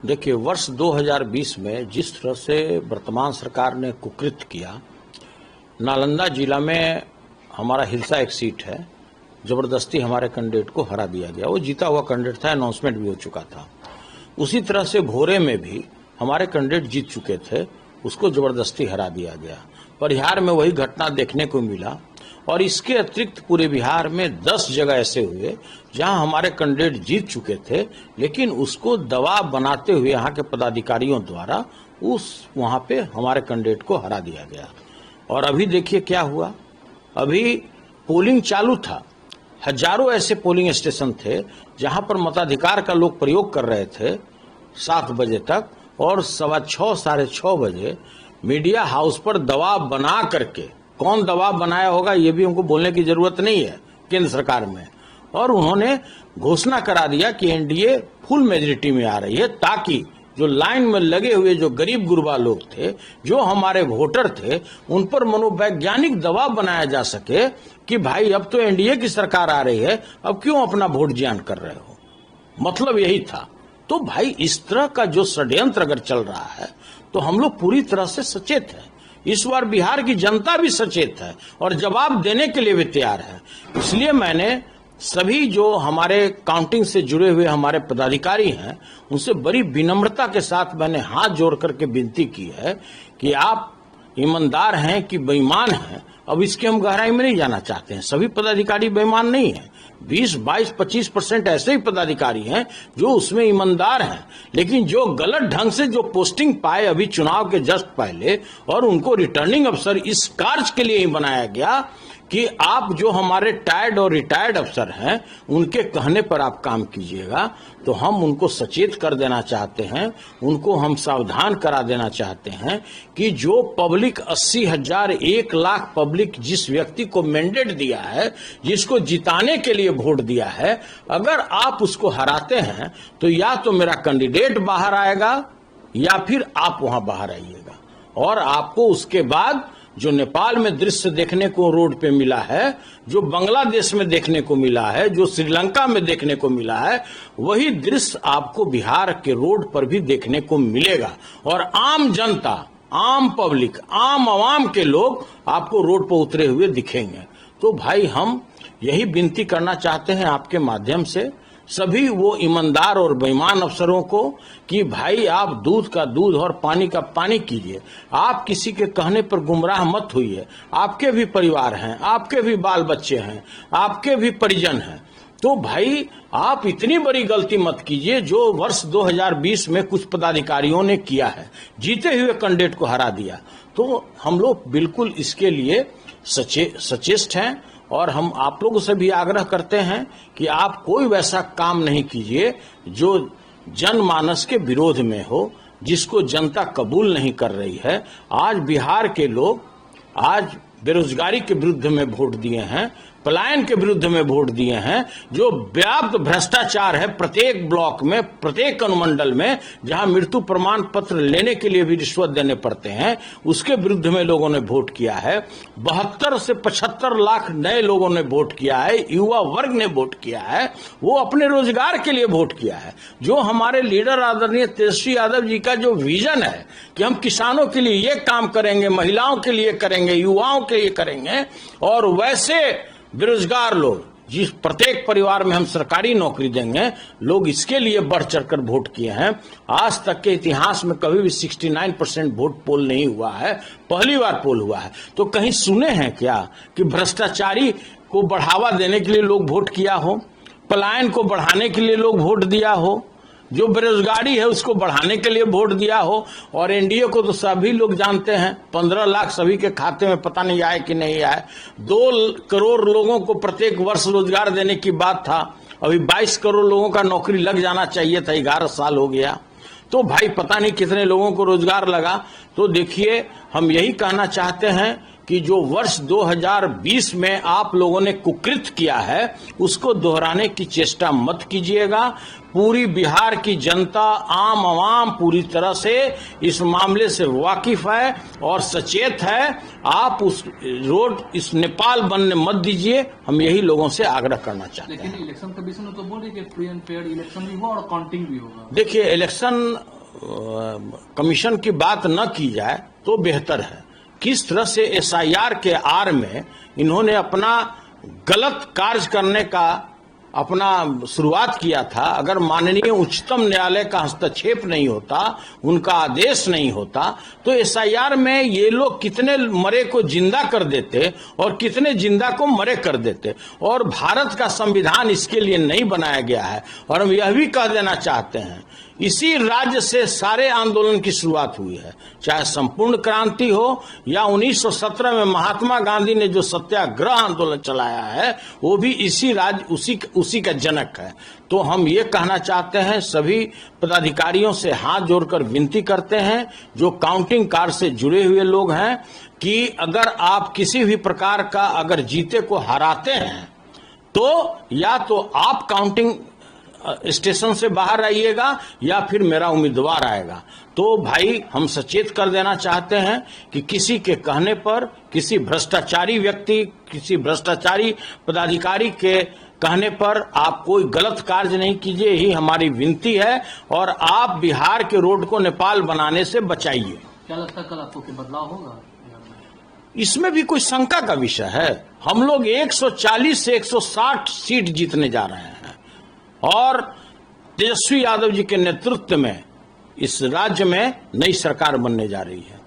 देखिए, वर्ष 2020 में जिस तरह से वर्तमान सरकार ने कुकृत्य किया, नालंदा जिला में हमारा हिलसा एक सीट है, जबरदस्ती हमारे कैंडिडेट को हरा दिया गया। वो जीता हुआ कैंडिडेट था, अनाउंसमेंट भी हो चुका था। उसी तरह से भोरे में भी हमारे कैंडिडेट जीत चुके थे, उसको जबरदस्ती हरा दिया गया। परिहार में वही घटना देखने को मिला और इसके अतिरिक्त पूरे बिहार में 10 जगह ऐसे हुए जहां हमारे कैंडिडेट जीत चुके थे, लेकिन उसको दबाव बनाते हुए यहाँ के पदाधिकारियों द्वारा वहां पे हमारे कैंडिडेट को हरा दिया गया। और अभी देखिए क्या हुआ, अभी पोलिंग चालू था, हजारों ऐसे पोलिंग स्टेशन थे जहां पर मताधिकार का लोग प्रयोग कर रहे थे 7 बजे तक, और 6:15 साढ़े 6 बजे मीडिया हाउस पर दबाव बना करके, कौन दबाव बनाया होगा ये भी हमको बोलने की जरूरत नहीं है, केंद्र सरकार में, और उन्होंने घोषणा करा दिया कि एनडीए फुल मेजोरिटी में आ रही है, ताकि जो लाइन में लगे हुए जो गरीब गुरबा लोग थे, जो हमारे वोटर थे, उन पर मनोवैज्ञानिक दबाव बनाया जा सके कि भाई अब तो एनडीए की सरकार आ रही है, अब क्यों अपना वोट जियान कर रहे हो। मतलब यही था। तो भाई इस तरह का जो षड्यंत्र अगर चल रहा है तो हम लोग पूरी तरह से सचेत हैं। इस बार बिहार की जनता भी सचेत है और जवाब देने के लिए भी तैयार है। इसलिए मैंने सभी जो हमारे काउंटिंग से जुड़े हुए हमारे पदाधिकारी हैं, उनसे बड़ी विनम्रता के साथ मैंने हाथ जोड़ करके विनती की है कि आप ईमानदार हैं कि बेईमान हैं, अब इसके हम गहराई में नहीं जाना चाहते हैं। सभी पदाधिकारी बेईमान नहीं हैं, 20, 22, 25% ऐसे ही पदाधिकारी हैं जो उसमें ईमानदार हैं, लेकिन जो गलत ढंग से जो पोस्टिंग पाए अभी चुनाव के जस्ट पहले, और उनको रिटर्निंग अफसर इस कार्य के लिए ही बनाया गया कि आप जो हमारे टायर्ड और रिटायर्ड अफसर हैं उनके कहने पर आप काम कीजिएगा। तो हम उनको सचेत कर देना चाहते हैं, उनको हम सावधान करा देना चाहते हैं कि जो पब्लिक 80,000 1 लाख पब्लिक जिस व्यक्ति को मैंडेट दिया है, जिसको जिताने के लिए वोट दिया है, अगर आप उसको हराते हैं तो या तो मेरा कैंडिडेट बाहर आएगा या फिर आप वहां बाहर आइएगा। और आपको उसके बाद जो नेपाल में दृश्य देखने को रोड पे मिला है, जो बांग्लादेश में देखने को मिला है, जो श्रीलंका में देखने को मिला है, वही दृश्य आपको बिहार के रोड पर भी देखने को मिलेगा। और आम जनता, आम पब्लिक, आम आवाम के लोग आपको रोड पर उतरे हुए दिखेंगे। तो भाई हम यही विनती करना चाहते हैं आपके माध्यम से सभी वो ईमानदार और बेईमान अफसरों को कि भाई आप दूध का दूध और पानी का पानी कीजिए। आप किसी के कहने पर गुमराह मत होइए। आपके भी परिवार हैं, आपके भी बाल बच्चे हैं, आपके भी परिजन हैं। तो भाई आप इतनी बड़ी गलती मत कीजिए जो वर्ष 2020 में कुछ पदाधिकारियों ने किया है, जीते हुए कैंडिडेट को हरा दिया। तो हम लोग बिल्कुल इसके लिए सचेत हैं और हम आप लोगों से भी आग्रह करते हैं कि आप कोई वैसा काम नहीं कीजिए जो जनमानस के विरोध में हो, जिसको जनता कबूल नहीं कर रही है। आज बिहार के लोग आज बेरोजगारी के विरुद्ध में वोट दिए हैं, पलायन के विरुद्ध में वोट दिए हैं, जो व्याप्त भ्रष्टाचार है प्रत्येक ब्लॉक में, प्रत्येक अनुमंडल में, जहां मृत्यु प्रमाण पत्र लेने के लिए भी रिश्वत देने पड़ते हैं, उसके विरुद्ध में लोगों ने वोट किया है। 72 से 75 लाख नए लोगों ने वोट किया है, युवा वर्ग ने वोट किया है, वो अपने रोजगार के लिए वोट किया है। जो हमारे लीडर आदरणीय तेजस्वी यादव जी का जो विजन है कि हम किसानों के लिए ये काम करेंगे, महिलाओं के लिए करेंगे, युवाओं के लिए करेंगे, और वैसे बेरोजगार लोग जिस प्रत्येक परिवार में हम सरकारी नौकरी देंगे, लोग इसके लिए बढ़ चढ़कर वोट किए हैं। आज तक के इतिहास में कभी भी 69% वोट पोल नहीं हुआ है, पहली बार पोल हुआ है। तो कहीं सुने हैं क्या कि भ्रष्टाचारी को बढ़ावा देने के लिए लोग वोट किया हो, पलायन को बढ़ाने के लिए लोग वोट दिया हो, जो बेरोजगारी है उसको बढ़ाने के लिए वोट दिया हो। और एनडीए को तो सभी लोग जानते हैं, 15 लाख सभी के खाते में पता नहीं आए कि नहीं आए। 2 करोड़ लोगों को प्रत्येक वर्ष रोजगार देने की बात था, अभी 22 करोड़ लोगों का नौकरी लग जाना चाहिए था, 11 साल हो गया। तो भाई पता नहीं कितने लोगों को रोजगार लगा। तो देखिए, हम यही कहना चाहते हैं कि जो वर्ष 2020 में आप लोगों ने कुकृत किया है उसको दोहराने की चेष्टा मत कीजिएगा। पूरी बिहार की जनता, आम आवाम पूरी तरह से इस मामले से वाकिफ है और सचेत है। आप उस रोड इस नेपाल बनने मत दीजिए, हम यही लोगों से आग्रह करना चाहते हैं। लेकिन इलेक्शन कमीशन ने तो बोल रही है कि फ्री एंड फेयर इलेक्शन भी हुआ और काउंटिंग भी होगा। देखिए, इलेक्शन कमीशन की बात न की जाए तो बेहतर है। किस तरह से एसआईआर के आड़ में इन्होंने अपना गलत कार्य करने का अपना शुरुआत किया था, अगर माननीय उच्चतम न्यायालय का हस्तक्षेप नहीं होता, उनका आदेश नहीं होता, तो एसआईआर में ये लोग कितने मरे को जिंदा कर देते और कितने जिंदा को मरे कर देते। और भारत का संविधान इसके लिए नहीं बनाया गया है। और हम यह भी कह देना चाहते हैं, इसी राज्य से सारे आंदोलन की शुरुआत हुई है, चाहे संपूर्ण क्रांति हो या 1917 में महात्मा गांधी ने जो सत्याग्रह आंदोलन चलाया है, वो भी इसी राज्य उसी का जनक है। तो हम ये कहना चाहते हैं, सभी पदाधिकारियों से हाथ जोड़कर विनती करते हैं, जो काउंटिंग कार्य से जुड़े हुए लोग हैं, कि अगर आप किसी भी प्रकार का अगर जीते को हराते हैं तो या तो आप काउंटिंग स्टेशन से बाहर आइएगा या फिर मेरा उम्मीदवार आएगा। तो भाई, हम सचेत कर देना चाहते हैं कि किसी के कहने पर, किसी भ्रष्टाचारी व्यक्ति, किसी भ्रष्टाचारी पदाधिकारी के कहने पर आप कोई गलत कार्य नहीं कीजिए, यही हमारी विनती है। और आप बिहार के रोड को नेपाल बनाने से बचाइए। क्या लगता है कल आपको कि बदलाव होगा? इसमें भी कोई शंका का विषय है? हम लोग 140 से 160 सीट जीतने जा रहे हैं और तेजस्वी यादव जी के नेतृत्व में इस राज्य में नई सरकार बनने जा रही है।